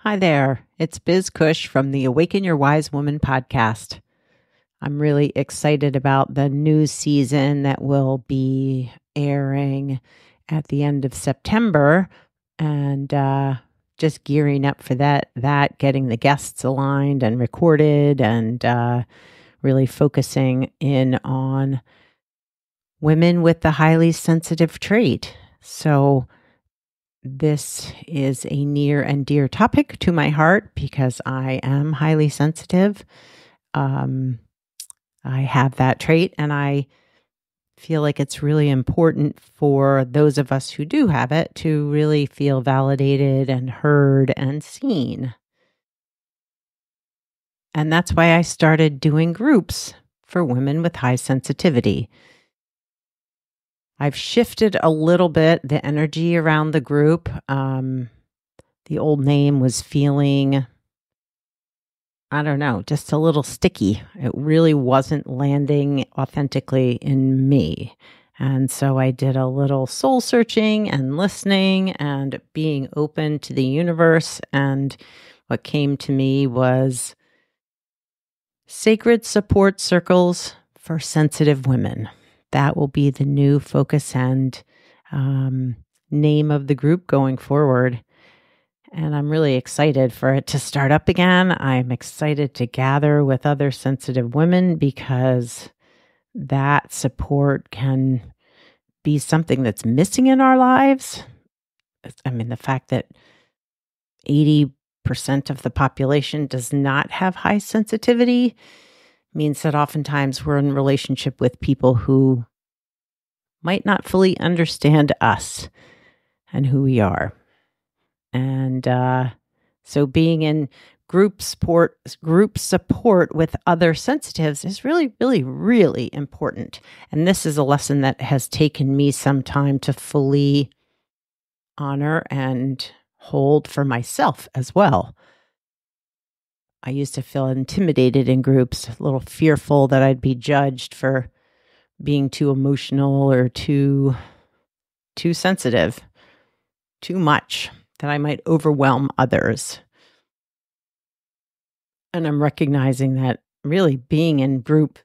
Hi there, it's Biz Cush from the Awaken Your Wise Woman podcast. I'm really excited about the new season that will be airing at the end of September and just gearing up for that, getting the guests aligned and recorded and really focusing in on women with the highly sensitive trait. So this is a near and dear topic to my heart because I am highly sensitive. I have that trait, and I feel like it's really important for those of us who do have it to really feel validated and heard and seen. And that's why I started doing groups for women with high sensitivity. I've shifted a little bit the energy around the group. The old name was feeling, I don't know, just a little sticky. It really wasn't landing authentically in me. And so I did a little soul searching and listening and being open to the universe. And what came to me was sacred support circles for sensitive women. That will be the new focus and name of the group going forward. And I'm really excited for it to start up again. I'm excited to gather with other sensitive women because that support can be something that's missing in our lives. I mean, the fact that 80% of the population does not have high sensitivity means that oftentimes we're in relationship with people who might not fully understand us and who we are. And so being in group support with other sensitives is really, really, really important. And this is a lesson that has taken me some time to fully honor and hold for myself as well. I used to feel intimidated in groups, a little fearful that I'd be judged for being too emotional or too sensitive, too much, that I might overwhelm others. And I'm recognizing that really being in group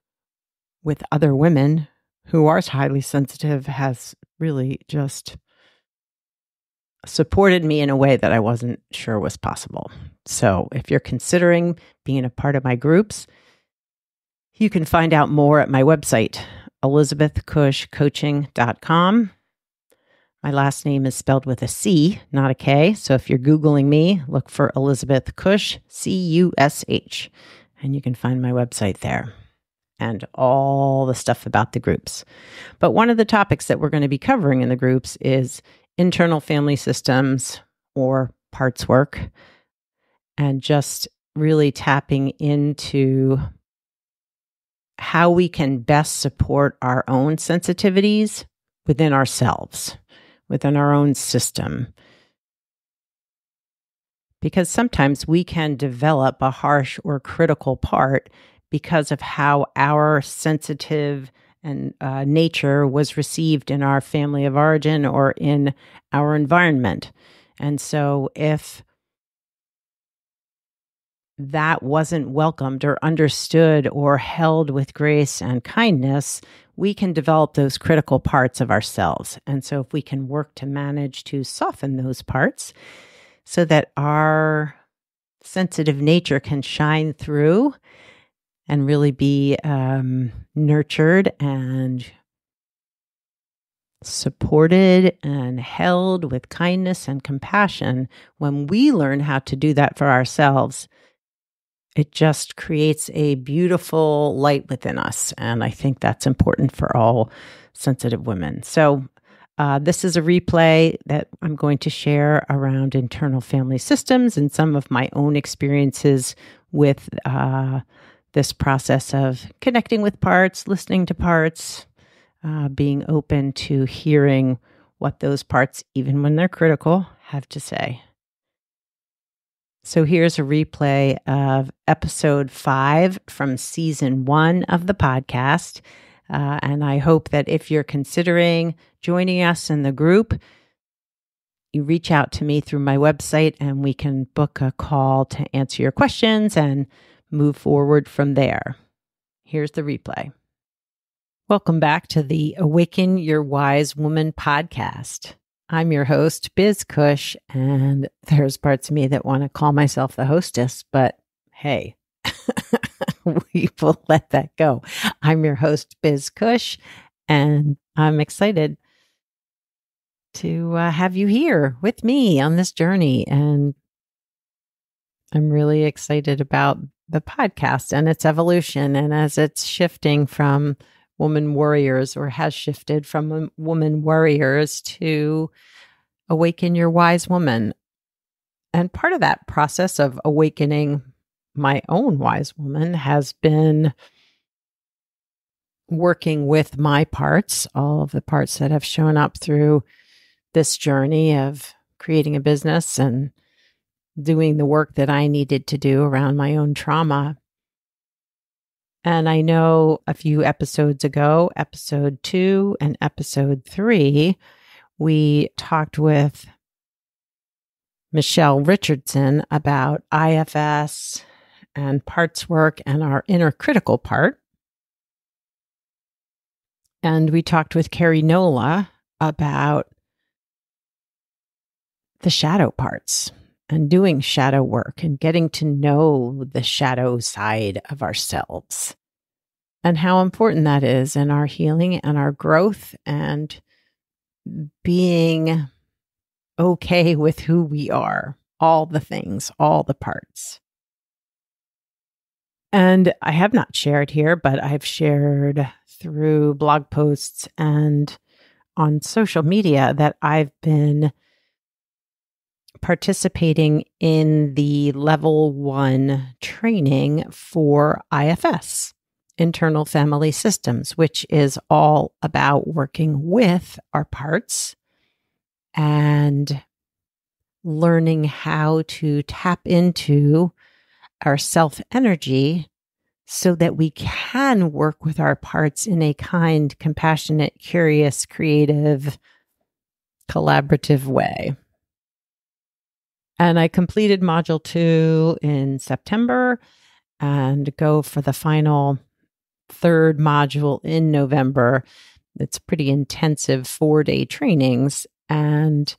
with other women who are highly sensitive has really just supported me in a way that I wasn't sure was possible. So if you're considering being a part of my groups, you can find out more at my website, elizabethcushcoaching.com. My last name is spelled with a C, not a K. So if you're Googling me, look for Elizabeth Cush, Cush, and you can find my website there and all the stuff about the groups. But one of the topics that we're going to be covering in the groups is internal family systems or parts work, and just really tapping into how we can best support our own sensitivities within ourselves, within our own system. Because sometimes we can develop a harsh or critical part because of how our sensitive and nature was received in our family of origin or in our environment. And so if that wasn't welcomed or understood or held with grace and kindness, we can develop those critical parts of ourselves. And so if we can work to manage to soften those parts so that our sensitive nature can shine through and really be nurtured and supported and held with kindness and compassion, when we learn how to do that for ourselves, it just creates a beautiful light within us. And I think that's important for all sensitive women. So this is a replay that I'm going to share around internal family systems and some of my own experiences with this process of connecting with parts, listening to parts, being open to hearing what those parts, even when they're critical, have to say. So here's a replay of episode 5 from season 1 of the podcast. And I hope that if you're considering joining us in the group, you reach out to me through my website and we can book a call to answer your questions and move forward from there. Here's the replay. Welcome back to the Awaken Your Wise Woman podcast. I'm your host, Biz Cush, and there's parts of me that want to call myself the hostess, but hey, we will let that go. I'm your host, Biz Cush, and I'm excited to have you here with me on this journey. And I'm really excited about the podcast and its evolution, and as it's shifting from woman warriors, or has shifted from woman warriors to awaken your wise woman. And part of that process of awakening my own wise woman has been working with my parts, all of the parts that have shown up through this journey of creating a business and doing the work that I needed to do around my own trauma. And I know a few episodes ago, episode 2 and episode 3, we talked with Michelle Richardson about IFS and parts work and our inner critical part. And we talked with Carrie Nola about the shadow parts and doing shadow work and getting to know the shadow side of ourselves and how important that is in our healing and our growth and being okay with who we are, all the things, all the parts. And I have not shared here, but I've shared through blog posts and on social media that I've been participating in the level 1 training for IFS, Internal Family Systems, which is all about working with our parts and learning how to tap into our self energy so that we can work with our parts in a kind, compassionate, curious, creative, collaborative way. And I completed module 2 in September and go for the final 3rd module in November. It's pretty intensive 4-day trainings. And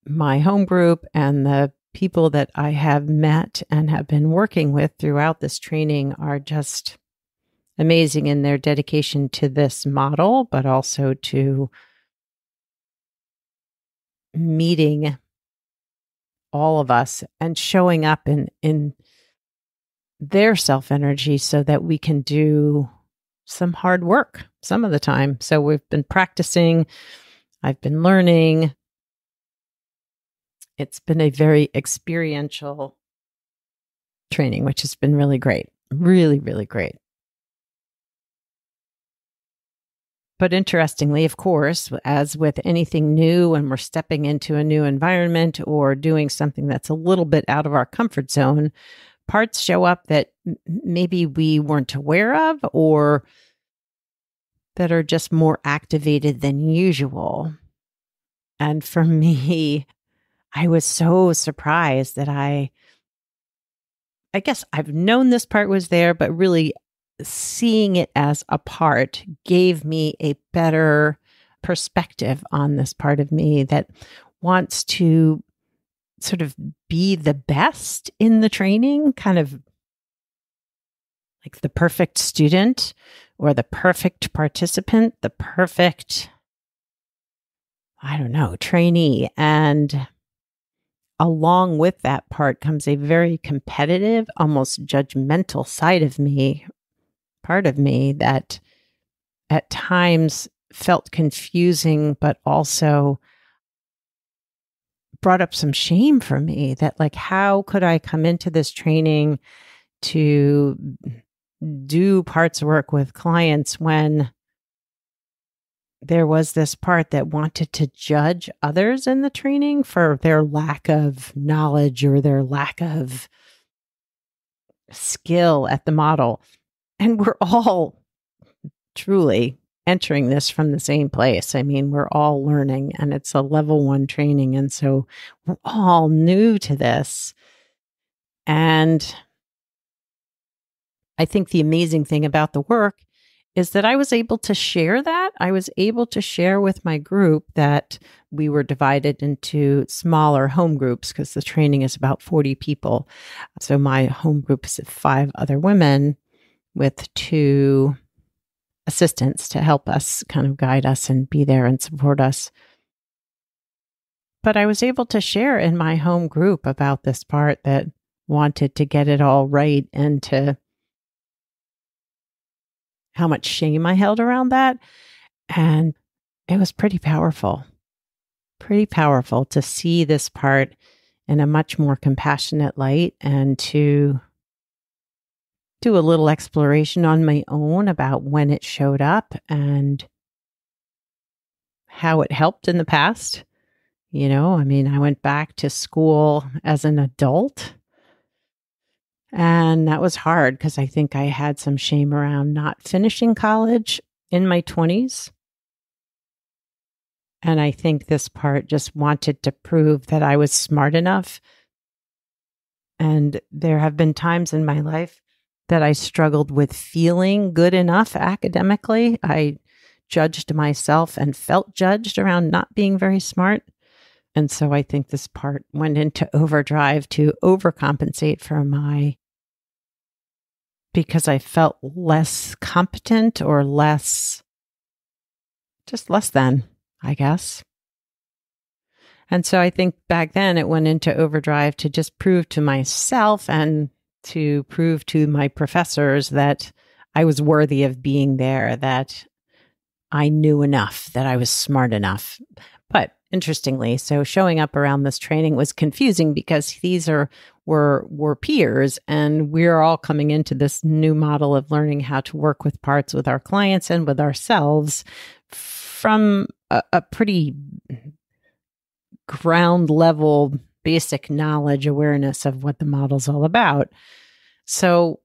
my home group and the people that I have met and have been working with throughout this training are just amazing in their dedication to this model, but also to meeting all of us and showing up in their self-energy so that we can do some hard work some of the time. So we've been practicing. I've been learning. It's been a very experiential training, which has been really great. Really, really great. But interestingly, of course, as with anything new, when we're stepping into a new environment or doing something that's a little bit out of our comfort zone, parts show up that maybe we weren't aware of or that are just more activated than usual. And for me, I was so surprised that I guess I've known this part was there, but really seeing it as a part gave me a better perspective on this part of me that wants to sort of be the best in the training, kind of like the perfect student or the perfect participant, the perfect, I don't know, trainee. And along with that part comes a very competitive, almost judgmental side of me, part of me that at times felt confusing, but also brought up some shame for me that, like, how could I come into this training to do parts work with clients when there was this part that wanted to judge others in the training for their lack of knowledge or their lack of skill at the model. And we're all truly entering this from the same place. I mean, we're all learning and it's a level 1 training. And so we're all new to this. And I think the amazing thing about the work is that I was able to share that. I was able to share with my group that we were divided into smaller home groups because the training is about 40 people. So my home group is 5 other women with 2 assistants to help us kind of guide us and be there and support us. But I was able to share in my home group about this part that wanted to get it all right and to how much shame I held around that. And it was pretty powerful to see this part in a much more compassionate light and to do a little exploration on my own about when it showed up and how it helped in the past. You know, I mean, I went back to school as an adult. And that was hard because I think I had some shame around not finishing college in my 20s. And I think this part just wanted to prove that I was smart enough. And there have been times in my life that I struggled with feeling good enough academically. I judged myself and felt judged around not being very smart. And so I think this part went into overdrive to overcompensate for because I felt less competent or less than, I guess. And so I think back then it went into overdrive to just prove to myself and to prove to my professors that I was worthy of being there, that I knew enough, that I was smart enough. But interestingly, so showing up around this training was confusing because these were peers, and we're all coming into this new model of learning how to work with parts with our clients and with ourselves from a pretty ground level, basic knowledge, awareness of what the model's all about. So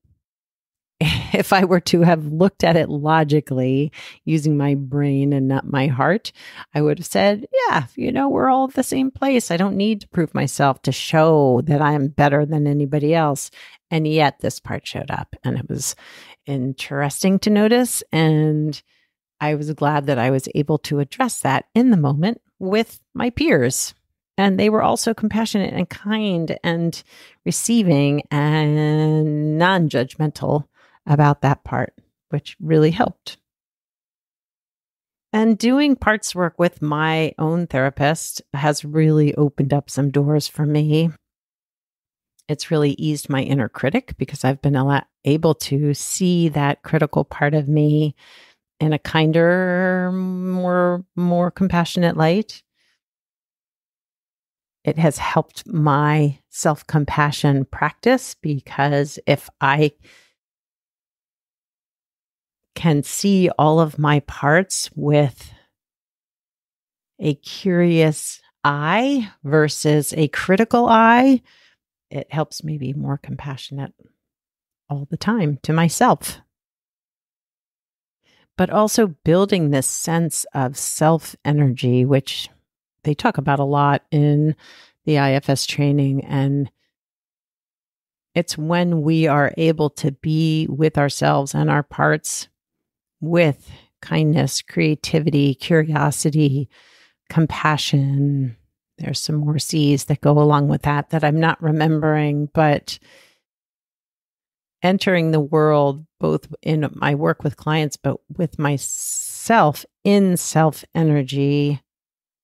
if I were to have looked at it logically using my brain and not my heart, I would have said, yeah, we're all at the same place. I don't need to prove myself to show that I'm better than anybody else. And yet this part showed up, and it was interesting to notice. And I was glad that I was able to address that in the moment with my peers. And they were also compassionate and kind and receiving and non-judgmental about that part, which really helped. And doing parts work with my own therapist has really opened up some doors for me. It's really eased my inner critic because I've been able to see that critical part of me in a kinder, more compassionate light. It has helped my self-compassion practice because if I can see all of my parts with a curious eye versus a critical eye, it helps me be more compassionate all the time to myself. But also building this sense of self-energy, which they talk about a lot in the IFS training. And it's when we are able to be with ourselves and our parts with kindness, creativity, curiosity, compassion. There's some more C's that go along with that I'm not remembering, but entering the world, both in my work with clients, but with myself in self-energy,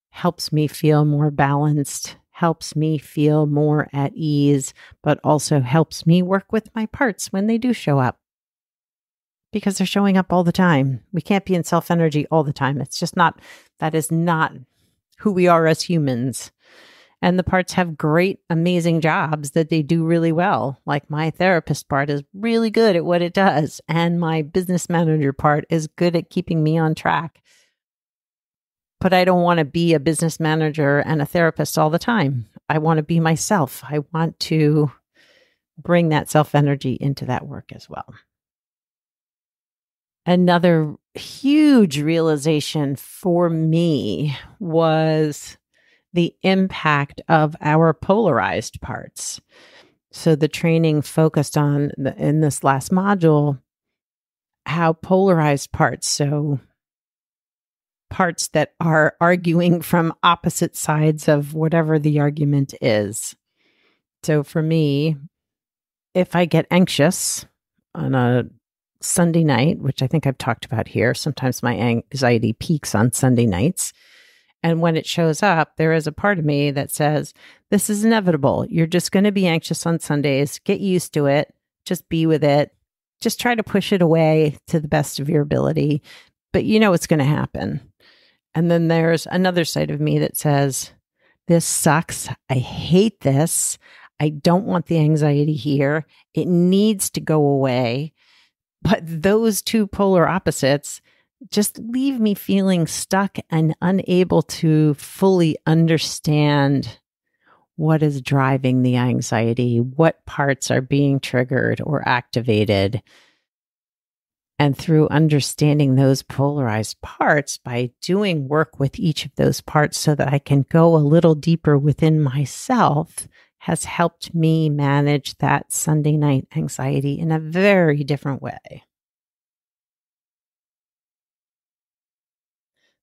helps me feel more balanced, helps me feel more at ease, but also helps me work with my parts when they do show up. Because they're showing up all the time. We can't be in self-energy all the time. It's just not, that is not who we are as humans. And the parts have great, amazing jobs that they do really well. Like my therapist part is really good at what it does. And my business manager part is good at keeping me on track. But I don't want to be a business manager and a therapist all the time. I want to be myself. I want to bring that self-energy into that work as well. Another huge realization for me was the impact of our polarized parts. So the training focused on in this last module, how polarized parts, so parts that are arguing from opposite sides of whatever the argument is. So for me, if I get anxious on a Sunday night, which I think I've talked about here, sometimes my anxiety peaks on Sunday nights. And when it shows up, there is a part of me that says, this is inevitable. You're just going to be anxious on Sundays. Get used to it. Just be with it. Just try to push it away to the best of your ability. But you know it's going to happen. And then there's another side of me that says, this sucks. I hate this. I don't want the anxiety here. It needs to go away. But those two polar opposites just leave me feeling stuck and unable to fully understand what is driving the anxiety, what parts are being triggered or activated. And through understanding those polarized parts, by doing work with each of those parts so that I can go a little deeper within myself, has helped me manage that Sunday night anxiety in a very different way.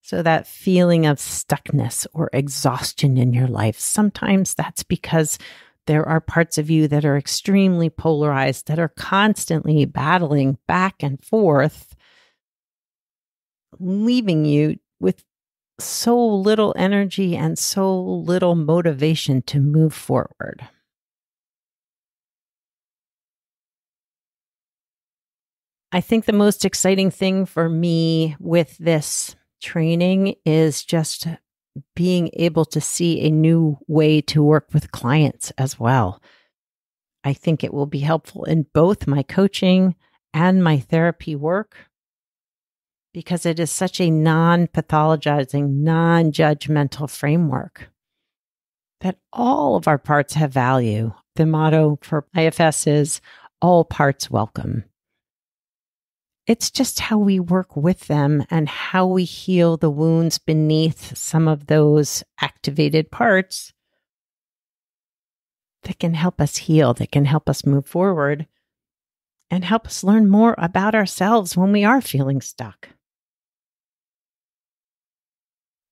So that feeling of stuckness or exhaustion in your life, sometimes that's because there are parts of you that are extremely polarized, that are constantly battling back and forth, leaving you with so little energy and so little motivation to move forward. I think the most exciting thing for me with this training is just being able to see a new way to work with clients as well. I think it will be helpful in both my coaching and my therapy work because it is such a non-pathologizing, non-judgmental framework that all of our parts have value. The motto for IFS is all parts welcome. It's just how we work with them and how we heal the wounds beneath some of those activated parts that can help us heal, that can help us move forward and help us learn more about ourselves when we are feeling stuck.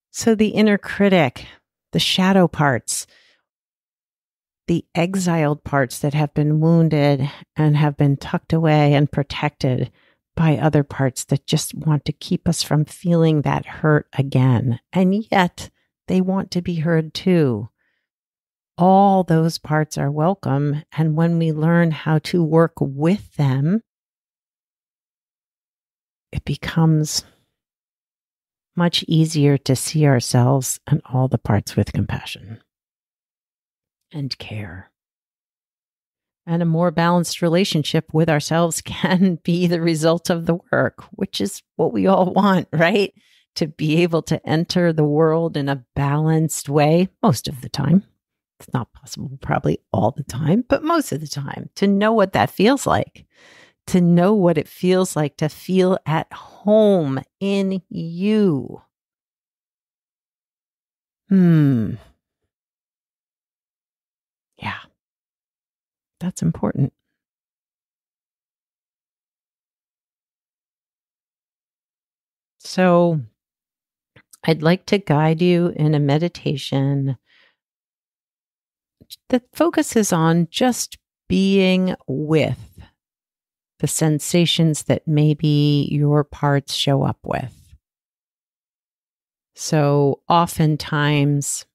So the inner critic, the shadow parts, the exiled parts that have been wounded and have been tucked away and protected by other parts that just want to keep us from feeling that hurt again. And yet they want to be heard too. All those parts are welcome. And when we learn how to work with them, it becomes much easier to see ourselves and all the parts with compassion and care. And a more balanced relationship with ourselves can be the result of the work, which is what we all want, right? To be able to enter the world in a balanced way most of the time. It's not possible probably all the time, but most of the time, to know what that feels like, to know what it feels like to feel at home in you. Yeah, that's important. So I'd like to guide you in a meditation that focuses on just being with the sensations that maybe your parts show up with. So oftentimes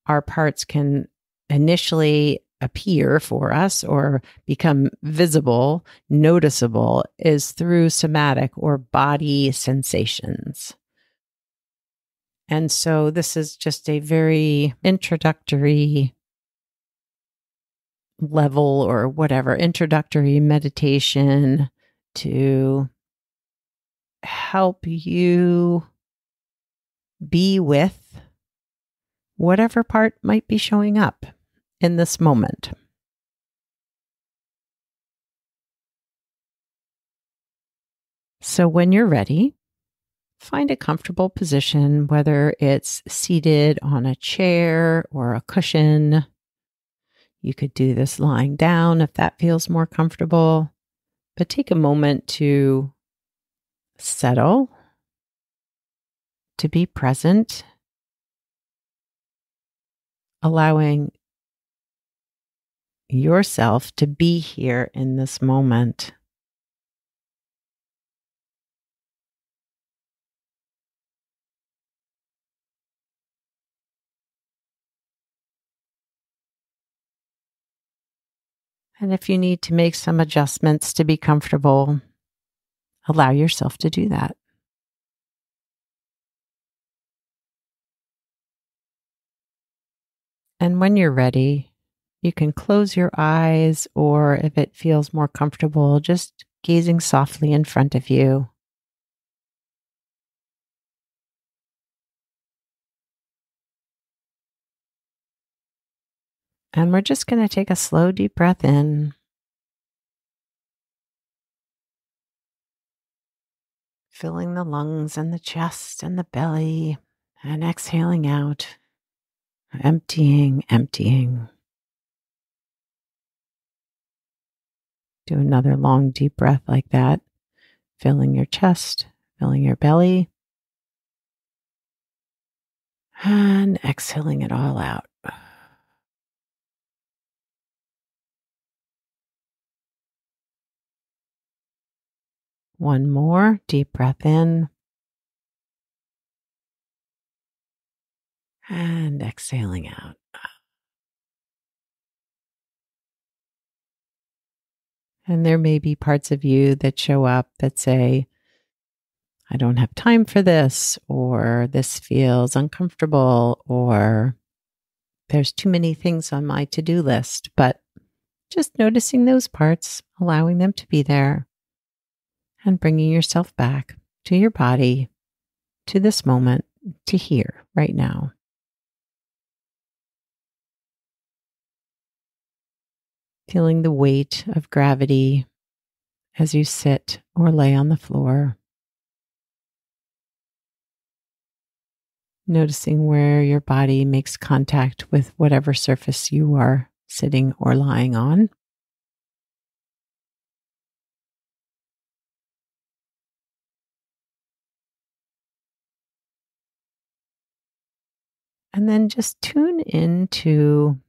our parts can initially appear for us or become visible, noticeable, is through somatic or body sensations. And so this is just a very introductory level or whatever, introductory meditation to help you be with whatever part might be showing up in this moment. So when you're ready, find a comfortable position, whether it's seated on a chair or a cushion. You could do this lying down if that feels more comfortable, but take a moment to settle, to be present, allowing yourself to be here in this moment. And if you need to make some adjustments to be comfortable, allow yourself to do that. And when you're ready, you can close your eyes, or if it feels more comfortable, just gazing softly in front of you. And we're just going to take a slow, deep breath in, filling the lungs and the chest and the belly, and exhaling out, emptying, emptying. Do another long, deep breath like that, filling your chest, filling your belly, and exhaling it all out. One more deep breath in, and exhaling out. And there may be parts of you that show up that say, I don't have time for this, or this feels uncomfortable, or there's too many things on my to-do list. But just noticing those parts, allowing them to be there, and bringing yourself back to your body, to this moment, to here, right now. Feeling the weight of gravity as you sit or lay on the floor. Noticing where your body makes contact with whatever surface you are sitting or lying on. And then just tune into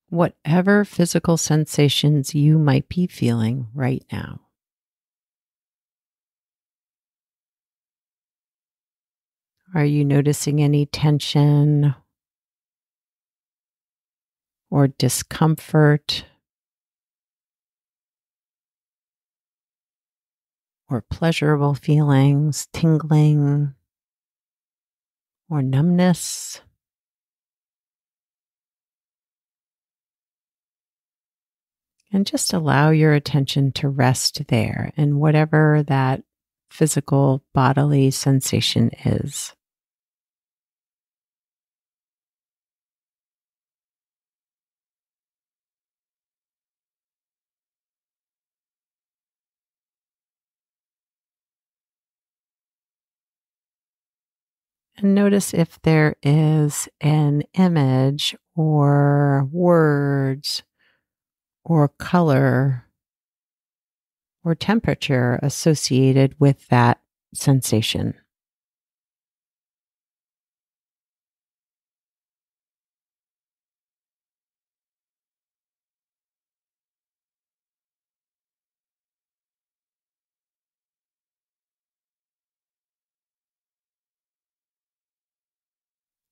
whatever physical sensations you might be feeling right now. Are you noticing any tension or discomfort or pleasurable feelings, tingling or numbness? And just allow your attention to rest there in whatever that physical bodily sensation is. And notice if there is an image or words or color or temperature associated with that sensation.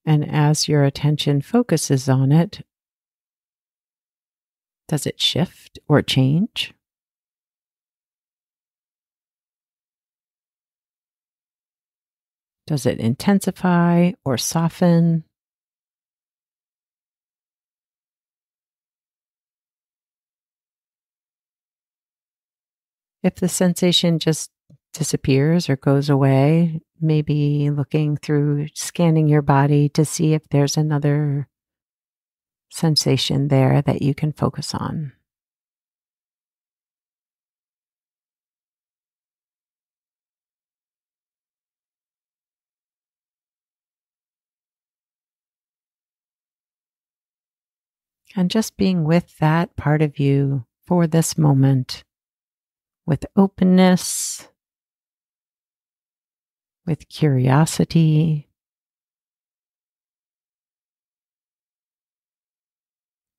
And as your attention focuses on it, does it shift or change? Does it intensify or soften? If the sensation just disappears or goes away, maybe looking through, scanning your body to see if there's another sensation there that you can focus on. And just being with that part of you for this moment with openness, with curiosity,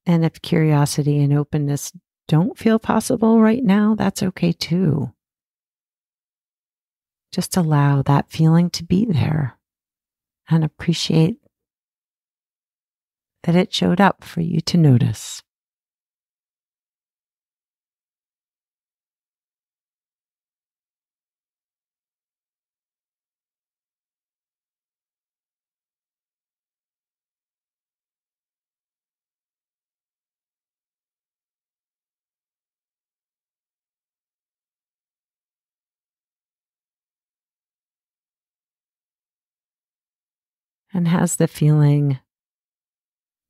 and if curiosity and openness don't feel possible right now, that's okay too. Just allow that feeling to be there and appreciate that it showed up for you to notice. And has the feeling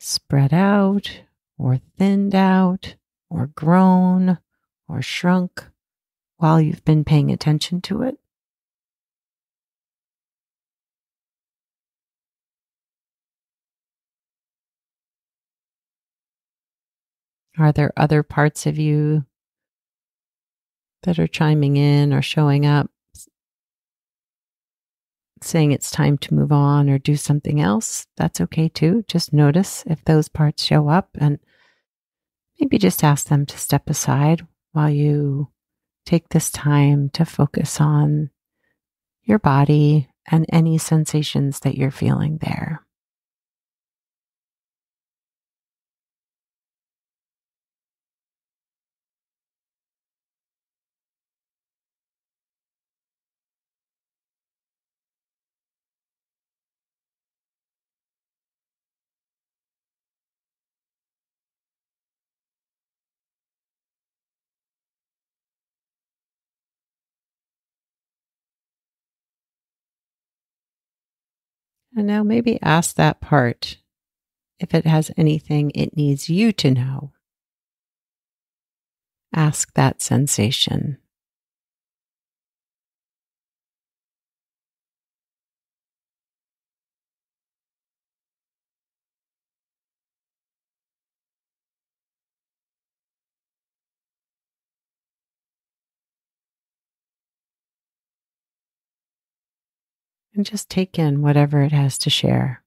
spread out or thinned out or grown or shrunk while you've been paying attention to it? Are there other parts of you that are chiming in or showing up, saying it's time to move on or do something else? That's okay too. Just notice if those parts show up and maybe just ask them to step aside while you take this time to focus on your body and any sensations that you're feeling there. And now maybe ask that part if it has anything it needs you to know. Ask that sensation. And just take in whatever it has to share.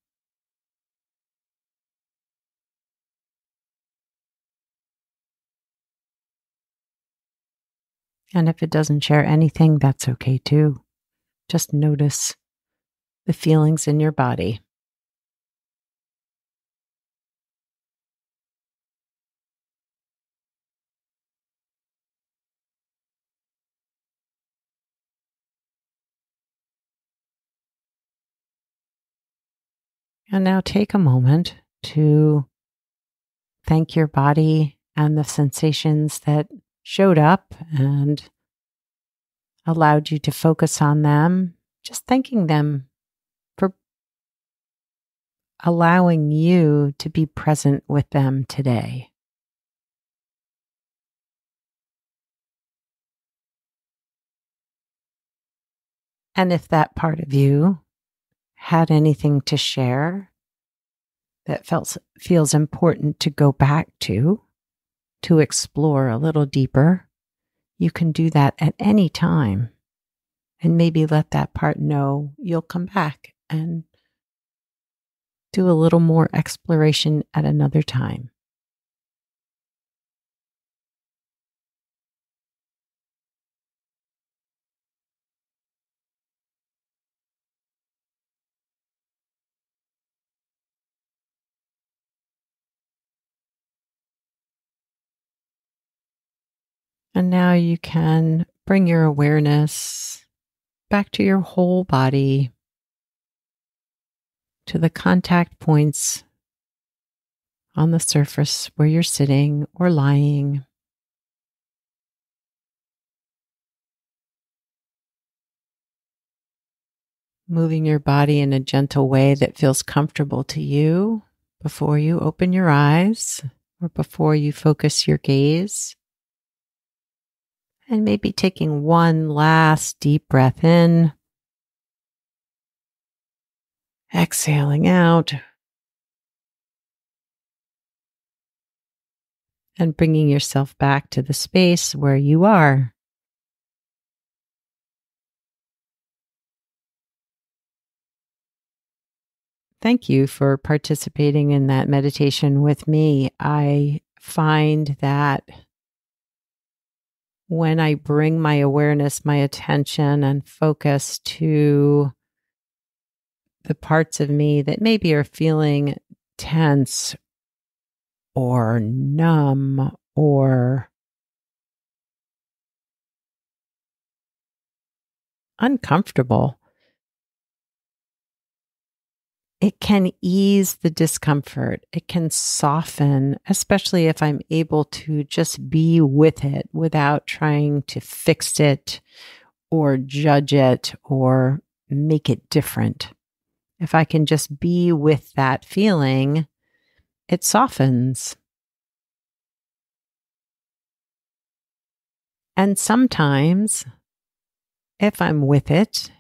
And if it doesn't share anything, that's okay too. Just notice the feelings in your body. And now take a moment to thank your body and the sensations that showed up and allowed you to focus on them. Just thanking them for allowing you to be present with them today. And if that part of you had anything to share that feels important to go back to explore a little deeper, you can do that at any time. And maybe let that part know you'll come back and do a little more exploration at another time. And now you can bring your awareness back to your whole body, to the contact points on the surface where you're sitting or lying. Moving your body in a gentle way that feels comfortable to you before you open your eyes or before you focus your gaze. And maybe taking one last deep breath in, exhaling out. and bringing yourself back to the space where you are. Thank you for participating in that meditation with me. I find that when I bring my awareness, my attention, and focus to the parts of me that maybe are feeling tense or numb or uncomfortable, it can ease the discomfort. It can soften, especially if I'm able to just be with it without trying to fix it or judge it or make it different. If I can just be with that feeling, it softens. And sometimes, if I'm with it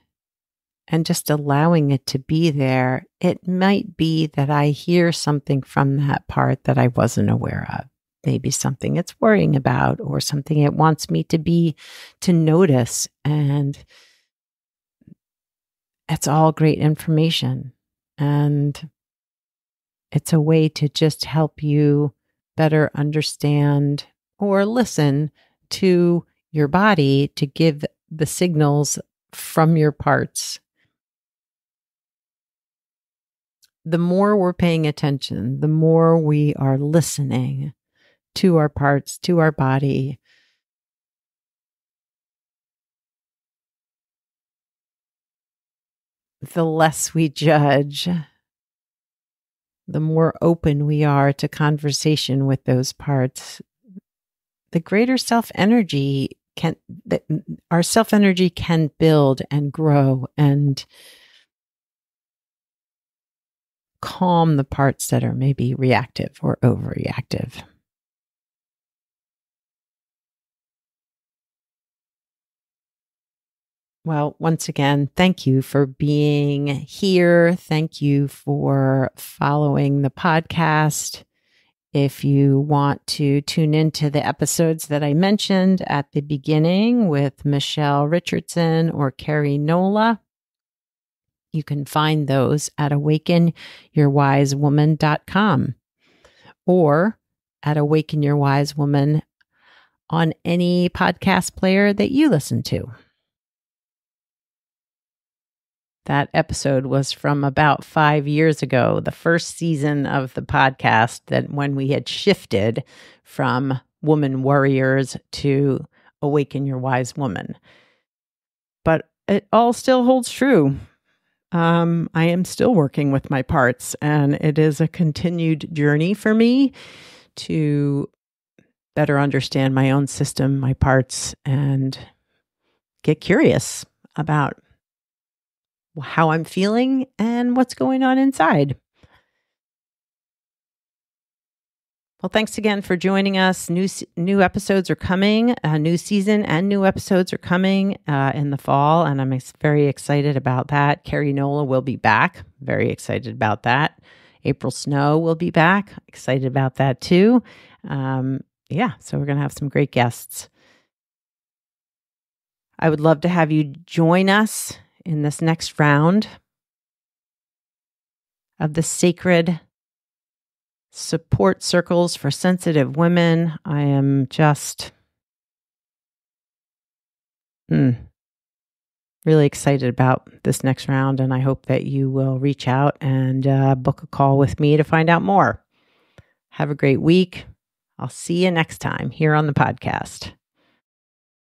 and just allowing it to be there, it might be that I hear something from that part that I wasn't aware of. Maybe something it's worrying about or something it wants me to notice. And it's all great information. And it's a way to just help you better understand or listen to your body to give the signals from your parts. The more we're paying attention, the more we are listening to our parts, to our body, the less we judge, the more open we are to conversation with those parts, the greater our self energy can build and grow and calm the parts that are maybe reactive or overreactive. Well, once again, thank you for being here. Thank you for following the podcast. If you want to tune into the episodes that I mentioned at the beginning with Michelle Richardson or Carrie Nola, you can find those at awakenyourwisewoman.com or at Awaken Your Wise Woman on any podcast player that you listen to. That episode was from about 5 years ago, the first season of the podcast, that when we had shifted from Woman Warriors to Awaken Your Wise Woman. But it all still holds true. I am still working with my parts, and it is a continued journey for me to better understand my own system, my parts, and get curious about how I'm feeling and what's going on inside. Well, thanks again for joining us. New episodes are coming. A new season and new episodes are coming in the fall, and I'm very excited about that. Carrie Nola will be back. Very excited about that. April Snow will be back. Excited about that too. So we're going to have some great guests. I would love to have you join us in this next round of the sacred support circles for sensitive women. I am just really excited about this next round, and I hope that you will reach out and book a call with me to find out more. Have a great week. I'll see you next time here on the podcast.